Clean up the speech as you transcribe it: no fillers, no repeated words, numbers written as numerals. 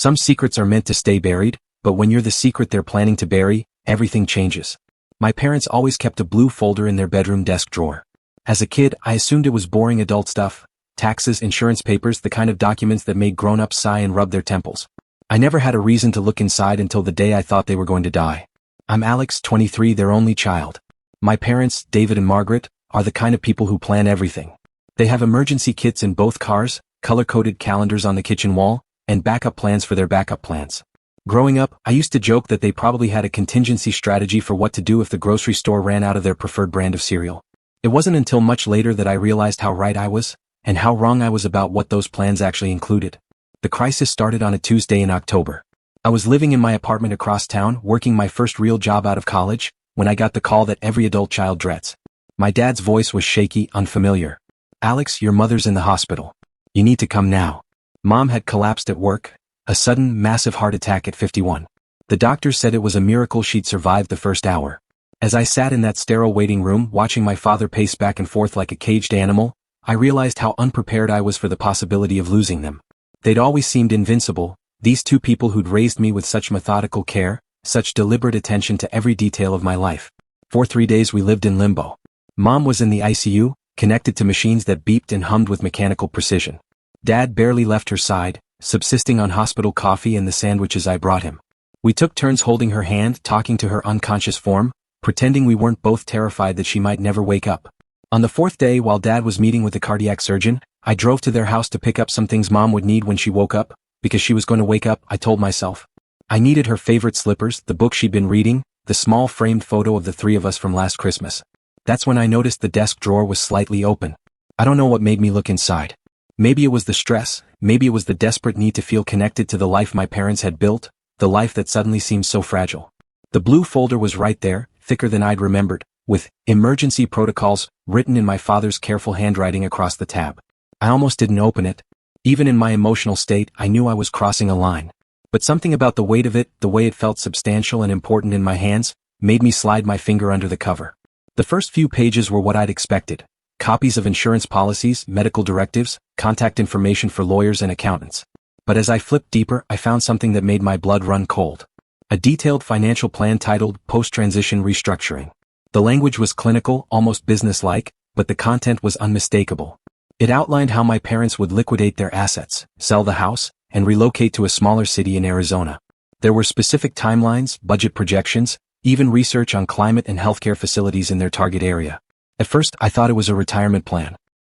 Some secrets are meant to stay buried, but when you're the secret they're planning to bury, everything changes. My parents always kept a blue folder in their bedroom desk drawer. As a kid, I assumed it was boring adult stuff, taxes, insurance papers, the kind of documents that made grown-ups sigh and rub their temples. I never had a reason to look inside until the day I thought they were going to die. I'm Alex, 23, their only child. My parents, David and Margaret, are the kind of people who plan everything. They have emergency kits in both cars, color-coded calendars on the kitchen wall, and backup plans for their backup plans. Growing up, I used to joke that they probably had a contingency strategy for what to do if the grocery store ran out of their preferred brand of cereal. It wasn't until much later that I realized how right I was, and how wrong I was about what those plans actually included. The crisis started on a Tuesday in October. I was living in my apartment across town, working my first real job out of college, when I got the call that every adult child dreads. My dad's voice was shaky, unfamiliar. "Alex, your mother's in the hospital. You need to come now." Mom had collapsed at work, a sudden, massive heart attack at 51. The doctor said it was a miracle she'd survived the first hour. As I sat in that sterile waiting room watching my father pace back and forth like a caged animal, I realized how unprepared I was for the possibility of losing them. They'd always seemed invincible, these two people who'd raised me with such methodical care, such deliberate attention to every detail of my life. For 3 days we lived in limbo. Mom was in the ICU, connected to machines that beeped and hummed with mechanical precision. Dad barely left her side, subsisting on hospital coffee and the sandwiches I brought him. We took turns holding her hand, talking to her unconscious form, pretending we weren't both terrified that she might never wake up. On the 4th day, while Dad was meeting with a cardiac surgeon, I drove to their house to pick up some things Mom would need when she woke up, because she was going to wake up, I told myself. I needed her favorite slippers, the book she'd been reading, the small framed photo of the three of us from last Christmas. That's when I noticed the desk drawer was slightly open. I don't know what made me look inside. Maybe it was the stress, maybe it was the desperate need to feel connected to the life my parents had built, the life that suddenly seemed so fragile. The blue folder was right there, thicker than I'd remembered, with emergency protocols written in my father's careful handwriting across the tab. I almost didn't open it. Even in my emotional state, I knew I was crossing a line. But something about the weight of it, the way it felt substantial and important in my hands, made me slide my finger under the cover. The first few pages were what I'd expected. Copies of insurance policies, medical directives, contact information for lawyers and accountants. But as I flipped deeper, I found something that made my blood run cold. A detailed financial plan titled Post-Transition Restructuring. The language was clinical, almost business-like, but the content was unmistakable. It outlined how my parents would liquidate their assets, sell the house, and relocate to a smaller city in Arizona. There were specific timelines, budget projections, even research on climate and healthcare facilities in their target area. At first, I thought it was a retirement plan.